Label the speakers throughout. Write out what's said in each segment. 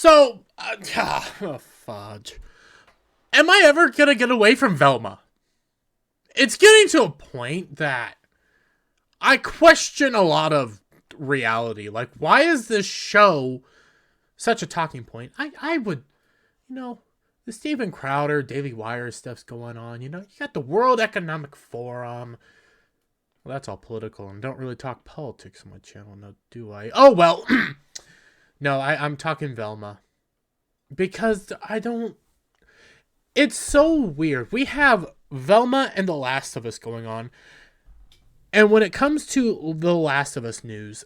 Speaker 1: So, oh, fudge. Am I ever gonna get away from Velma? It's getting to a point that I question a lot of reality. Like, why is this show such a talking point? I would, the Steven Crowder, Daily Wire stuff's going on. You got the World Economic Forum. Well, that's all political, and don't really talk politics on my channel, no, do I? Oh, well. No, I'm talking Velma. Because I don't... It's so weird. We have Velma and The Last of Us going on. And when it comes to The Last of Us news,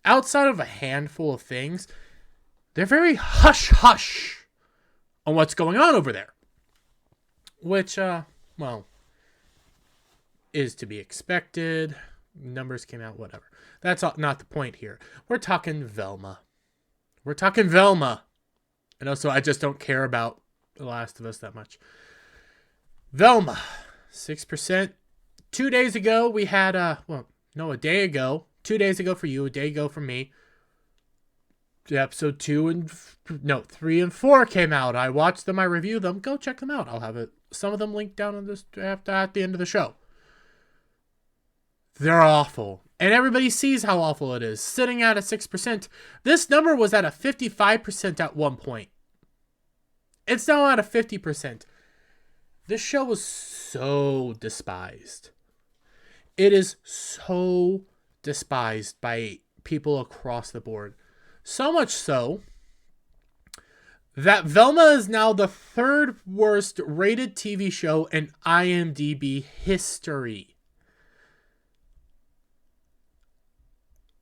Speaker 1: outside of a handful of things, they're very hush-hush on what's going on over there. Which, well, is to be expected. Numbers came out, whatever. That's not the point here. We're talking Velma. We're talking Velma. And also, I just don't care about The Last of Us that much. Velma, 6%. 2 days ago, we had, a day ago. 2 days ago for you, a day ago for me. Episode 3 and 4 came out. I watched them, I reviewed them. Go check them out. I'll have some of them linked down on this at the end of the show. They're awful. And everybody sees how awful it is. Sitting at a 6%. This number was at a 55% at one point. It's now at a 50%. This show was so despised. It is so despised by people across the board. So much so that Velma is now the third worst rated TV show in IMDb history.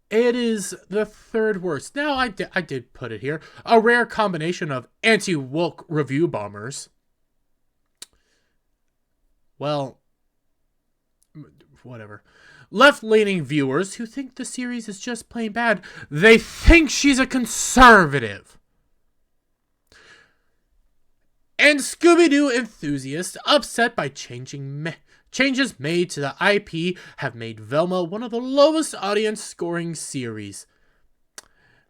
Speaker 1: It is the third worst. Now, I did put it here. A rare combination of anti-woke review bombers. Well, whatever. Left-leaning viewers who think the series is just plain bad. They think she's a conservative. And Scooby-Doo enthusiasts upset by changes made to the IP have made Velma one of the lowest audience scoring series.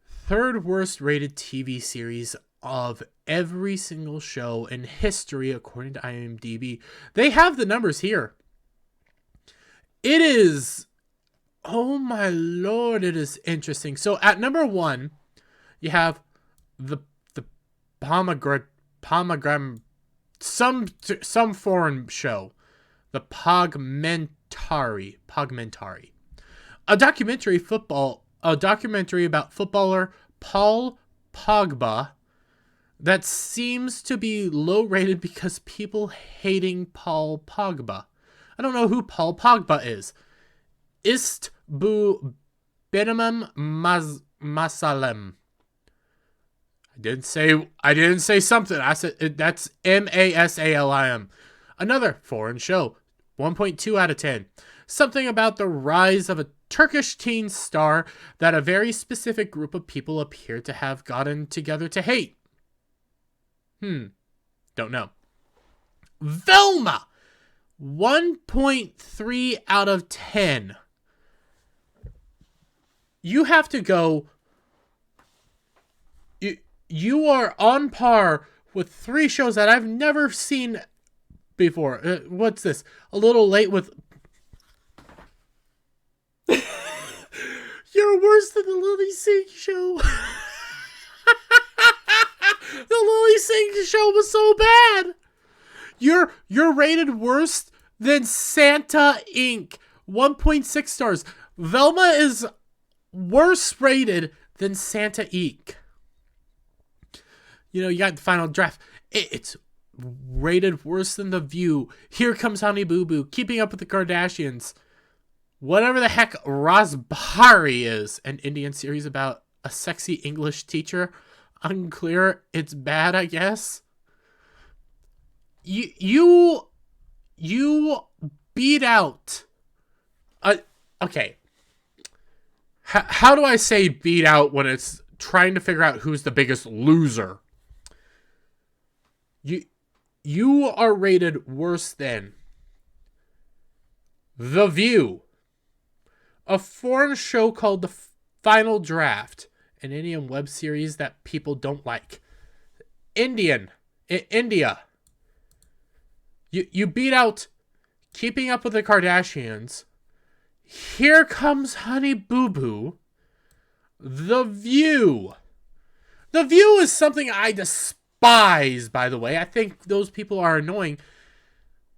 Speaker 1: Third worst rated TV series of every single show in history according to IMDb. They have the numbers here. It is, oh my lord, it is interesting. So at number 1, you have the pomegranate, some foreign show. The Pogmentari. A documentary about footballer Paul Pogba that seems to be low rated because people hating Paul Pogba. I don't know who Paul Pogba is. Ist bu Benamam Masalem. I didn't say something. I said that's Masalim. Another foreign show. 1.2 out of 10. Something about the rise of a Turkish teen star that a very specific group of people appear to have gotten together to hate. Don't know. Velma. 1.3 out of 10. You have to go... You are on par with 3 shows that I've never seen before. What's this? A Little Late with... You're worse than the Lily Singh show. The Lily Singh show was so bad. You're rated worse than Santa Inc. 1.6 stars. Velma is worse rated than Santa Inc. You got the final draft. It's rated worse than The View. Here Comes Honey Boo Boo. Keeping Up with the Kardashians. Whatever the heck Raspberry is. An Indian series about a sexy English teacher. Unclear. It's bad, I guess. You beat out... okay. How do I say beat out when it's trying to figure out who's the biggest loser? You are rated worse than The View, a foreign show called The Final Draft, an Indian web series that people don't like. India. You beat out Keeping Up with the Kardashians. Here Comes Honey Boo Boo. The View. The View is something I despise, by the way. I think those people are annoying.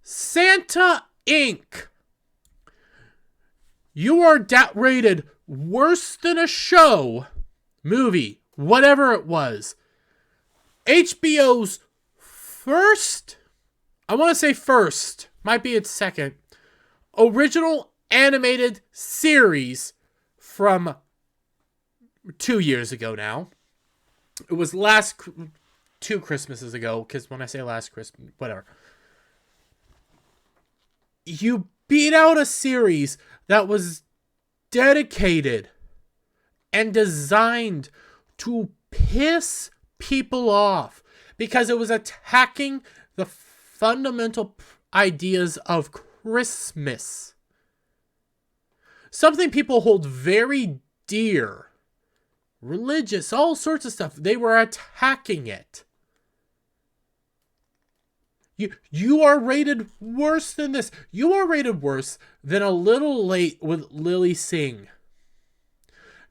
Speaker 1: Santa Inc. You are rated worse than a show, movie, whatever it was. HBO's first, I want to say first, might be its second, original animated series from 2 years ago now. It was last 2 Christmases ago, because when I say last Christmas, whatever. You beat out a series that was dedicated and designed to piss people off because it was attacking the fundamental ideas of Christmas. Something people hold very dear. Religious, all sorts of stuff. They were attacking it. You are rated worse than this. You are rated worse than A Little Late with Lily Singh.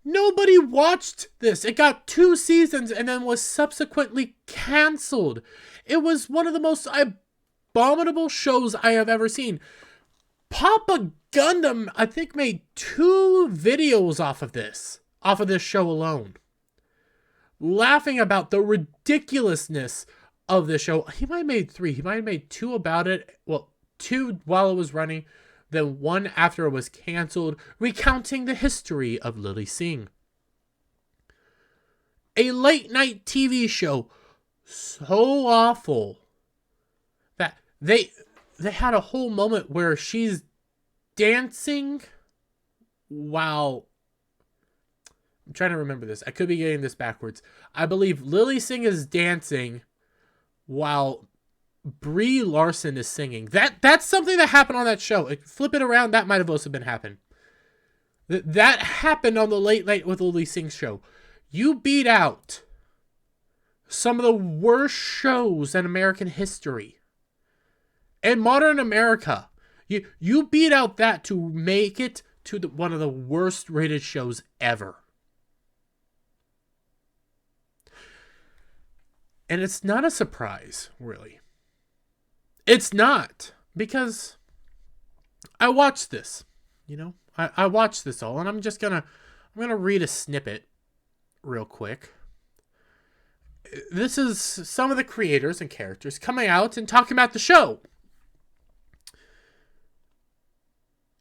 Speaker 1: Nobody watched this. It got 2 seasons and then was subsequently canceled. It was one of the most abominable shows I have ever seen. Papa Gundam, I think, made 2 videos off of this show alone. Laughing about the ridiculousness of the show. He might have made 3. He might have made 2 about it. Well, 2 while it was running, then 1 after it was canceled, recounting the history of Lily Singh. A late night TV show so awful that they had a whole moment where she's dancing while, I'm trying to remember this. I could be getting this backwards. I believe Lily Singh is dancing while Brie Larson is singing. That's something that happened on that show. Flip it around, that might have also been happened. That happened on the Late Late with Lily Singh show. You beat out some of the worst shows in American history. In modern America, you beat out that to make it to one of the worst rated shows ever. And it's not a surprise, really. It's not, because I watched this, I watched this all, and I'm gonna read a snippet real quick. This is some of the creators and characters coming out and talking about the show.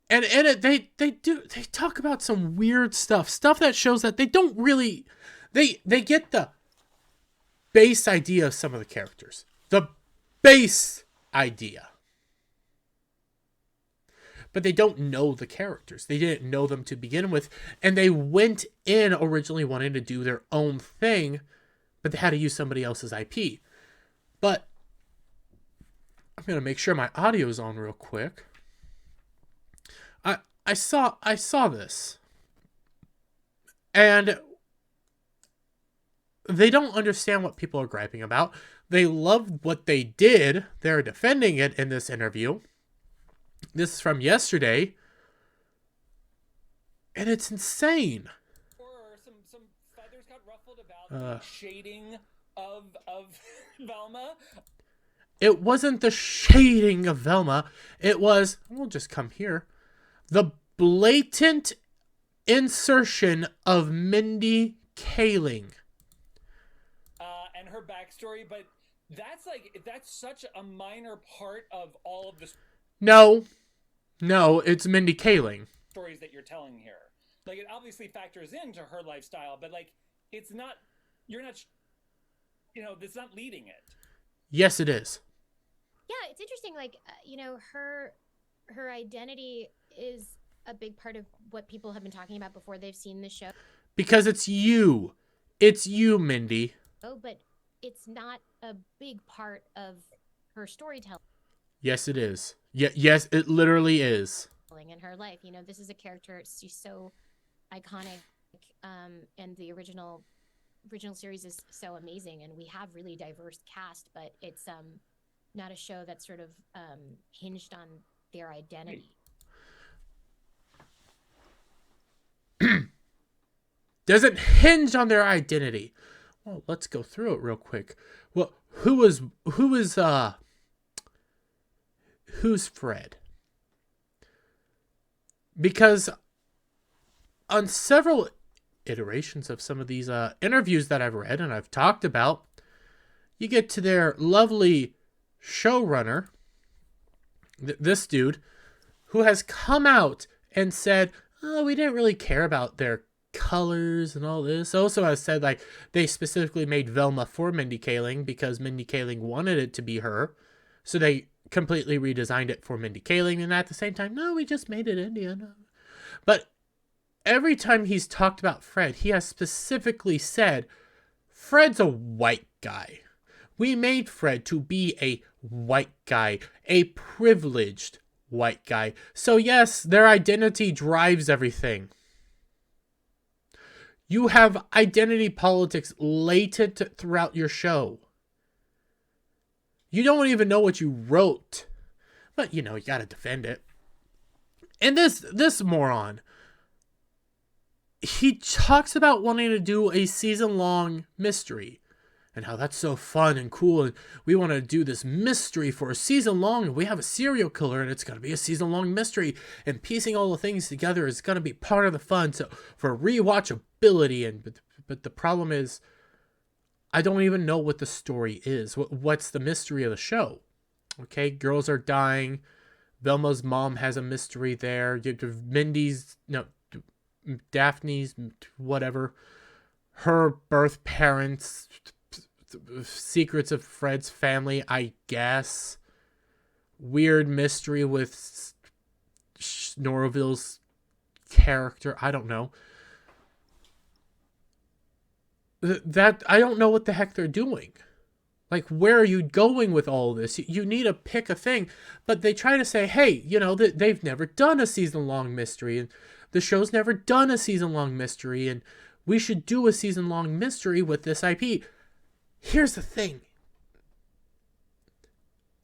Speaker 1: And in it, they talk about some weird stuff that shows that they don't really, they get the base idea of some of the characters. The base idea. But they don't know the characters. They didn't know them to begin with. And they went in originally wanting to do their own thing, but they had to use somebody else's IP. But I'm going to make sure my audio is on real quick. I saw this. And they don't understand what people are griping about. They love what they did. They're defending it in this interview. This is from yesterday. And it's insane.
Speaker 2: Some feathers got ruffled about the shading of Velma.
Speaker 1: It wasn't the shading of Velma. It was, we'll just come here, the blatant insertion of Mindy Kaling.
Speaker 2: And her backstory, but that's such a minor part of all of the
Speaker 1: No, it's Mindy Kaling.
Speaker 2: Stories that you're telling here. Like, it obviously factors into her lifestyle, but it's not, it's not leading it.
Speaker 1: Yes, it is.
Speaker 3: Yeah, it's interesting. Her identity is a big part of what people have been talking about before they've seen the show.
Speaker 1: Because it's you. It's you, Mindy.
Speaker 3: Oh, but it's not a big part of her storytelling.
Speaker 1: Yes, it is. Yes, it literally is.
Speaker 3: In her life, this is a character. She's so iconic and the original series is so amazing, and we have really diverse cast, but it's not a show that's sort of hinged on their identity.
Speaker 1: Doesn't hinge on their identity. Well, let's go through it real quick. Well, who's Fred? Because on several iterations of some of these interviews that I've read and I've talked about, you get to their lovely showrunner, this dude, who has come out and said, oh, we didn't really care about their colors and all this. Also has said, like, they specifically made Velma for Mindy Kaling because Mindy Kaling wanted it to be her. So they completely redesigned it for Mindy Kaling, and at the same time, no, we just made it Indian. But every time he's talked about Fred, he has specifically said, Fred's a white guy. We made Fred to be a white guy, a privileged white guy. So yes, their identity drives everything. You have identity politics latent throughout your show. You don't even know what you wrote, but you gotta defend it. And this moron, he talks about wanting to do a season-long mystery and how that's so fun and cool, and we want to do this mystery for a season long, and we have a serial killer, and it's going to be a season-long mystery, and piecing all the things together is going to be part of the fun, so for rewatchability. But the problem is, I don't even know what the story is. What's the mystery of the show? Okay, girls are dying. Velma's mom has a mystery there. Daphne's, whatever, her birth parents, secrets of Fred's family, I guess. Weird mystery with Norville's character. I don't know. That I don't know what the heck they're doing. Like, where are you going with all this? You need to pick a thing. But they try to say, hey, they've never done a season-long mystery. And the show's never done a season-long mystery. And we should do a season-long mystery with this IP. Here's the thing.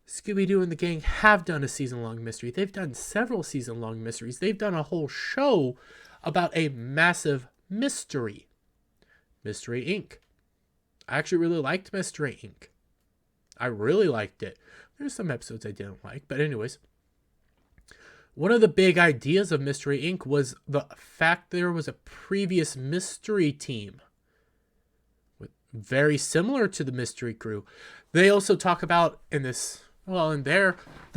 Speaker 1: Scooby-Doo and the gang have done a season-long mystery. They've done several season-long mysteries. They've done a whole show about a massive mystery. Mystery Inc. I actually really liked Mystery Inc. I really liked it. There's some episodes I didn't like, but anyways. One of the big ideas of Mystery Inc. was the fact there was a previous mystery team very similar to the Mystery Crew. They also talk about the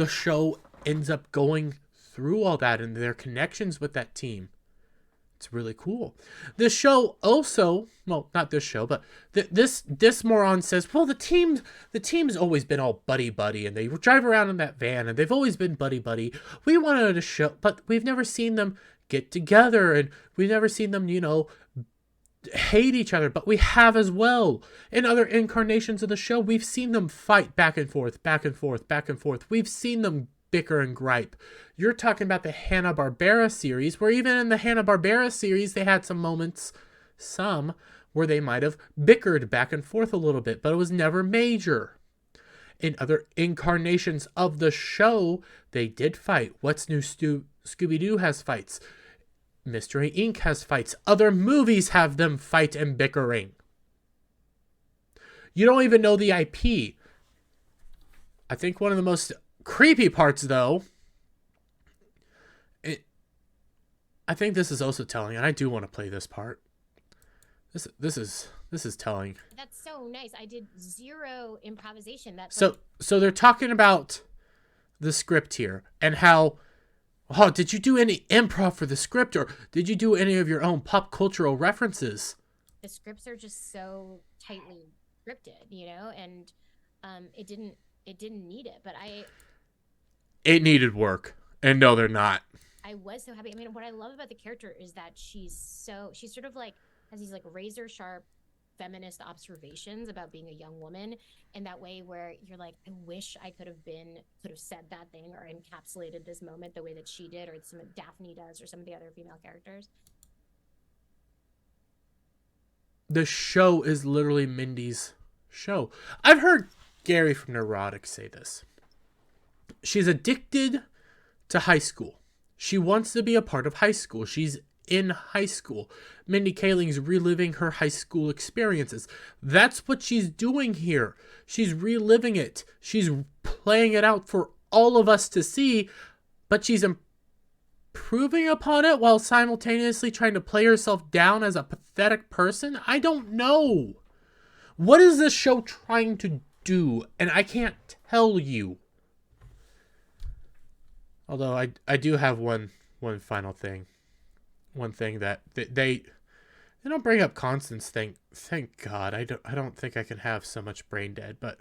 Speaker 1: show ends up going through all that and their connections with that team. It's really cool. This show also, well, not this show, but this moron says, well, the team's always been all buddy, and they drive around in that van, and they've always been buddy. We wanted to show, but we've never seen them get together, and we've never seen them, hate each other, but we have as well. In other incarnations of the show, we've seen them fight back and forth. We've seen them bicker and gripe. You're talking about the Hanna-Barbera series, where even in the Hanna-Barbera series, they had some moments, where they might have bickered back and forth a little bit, but it was never major. In other incarnations of the show, they did fight. What's New Scooby-Doo has fights. Mystery Inc. has fights. Other movies have them fight and bickering. You don't even know the IP. I think one of the most creepy parts, though, I think this is also telling, and I do want to play this part. This is telling.
Speaker 3: That's so nice. I did zero improvisation.
Speaker 1: So they're talking about the script here and how, oh, did you do any improv for the script, or did you do any of your own pop cultural references?
Speaker 3: The scripts are just so tightly scripted, and it didn't need it, but
Speaker 1: it needed work, and no, they're not.
Speaker 3: I was so happy. I mean, what I love about the character is that she's sort of like has these like razor sharp feminist observations about being a young woman in that way where you're like, I wish I could have said that thing or encapsulated this moment the way that she did, or some of Daphne does, or some of the other female characters.
Speaker 1: the show is literally Mindy's show. I've heard Gary from Neurotic say this. She's addicted to high school. She wants to be a part of high school. She's in high school. Mindy Kaling's reliving her high school experiences. That's what she's doing here. She's reliving it. She's playing it out for all of us to see, but she's improving upon it while simultaneously trying to play herself down as a pathetic person. I don't know. What is this show trying to do? And I can't tell you. Although I do have one final thing. One thing that they don't bring up Constance. Thank God. I don't think I can have so much brain dead. But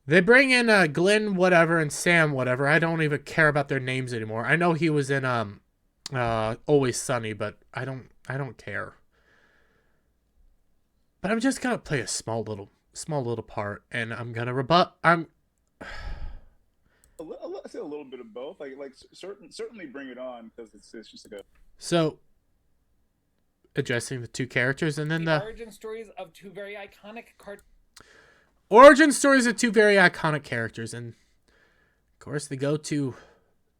Speaker 1: they bring in Glenn whatever and Sam whatever. I don't even care about their names anymore. I know he was in Always Sunny, but I don't care. But I'm just gonna play a small little part, and I'm gonna rebut. I
Speaker 4: say a little bit of both. Certainly bring it on, because it's just like a.
Speaker 1: So, addressing the two characters, and then the
Speaker 2: origin stories of two very iconic
Speaker 1: origin stories of two very iconic characters, and of course they go to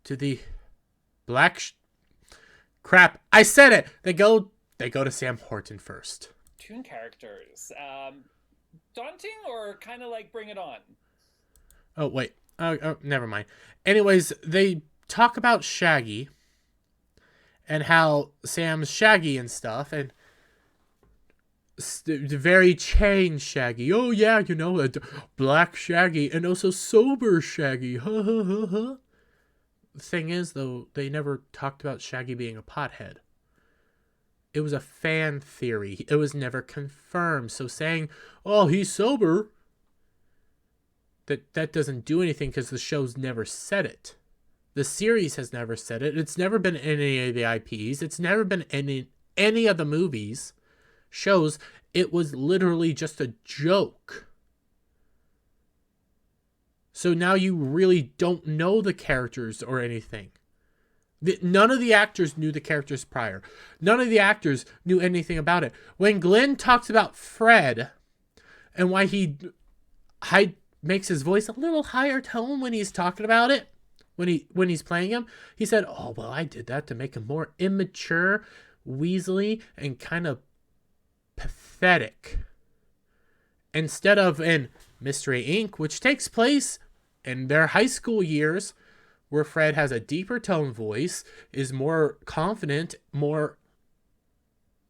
Speaker 1: the black. Crap! I said it. They go to Sam Horton first.
Speaker 2: Toon characters, daunting or kind of like Bring It On.
Speaker 1: Oh wait. Oh, never mind. Anyways, they talk about Shaggy and how Sam's Shaggy and stuff, and the very changed Shaggy. Oh yeah, you know, black Shaggy and also sober Shaggy. Ha ha ha ha. The thing is, though, they never talked about Shaggy being a pothead. It was a fan theory. It was never confirmed. So saying, "Oh, he's sober," that doesn't do anything, because the show's never said it. The series has never said it. It's never been in any of the IPs. It's never been in any of the movies, shows. It was literally just a joke. So now you really don't know the characters or anything. None of the actors knew the characters prior. None of the actors knew anything about it. When Glenn talks about Fred and why he makes his voice a little higher tone when he's talking about it, when he's playing him, he said, "Oh, well, I did that to make him more immature, weaselly, and kind of pathetic." Instead of in Mystery Inc., which takes place in their high school years, where Fred has a deeper tone voice, is more confident, more,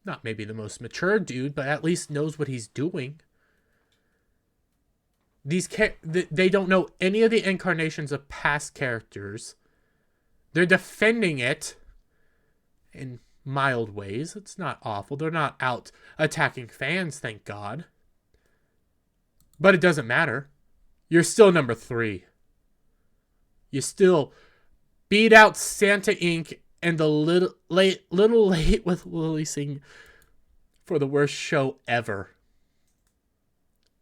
Speaker 1: not maybe the most mature dude, but at least knows what he's doing. They don't know any of the incarnations of past characters. They're defending it in mild ways. It's not awful. They're not out attacking fans, thank God. But it doesn't matter. You're still number 3. You still beat out Santa Inc. and the little late with releasing for the worst show ever.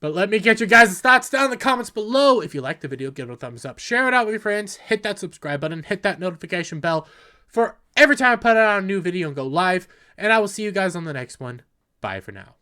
Speaker 1: But let me get your guys' thoughts down in the comments below. If you liked the video, give it a thumbs up. Share it out with your friends. Hit that subscribe button. Hit that notification bell for every time I put out a new video and go live. And I will see you guys on the next one. Bye for now.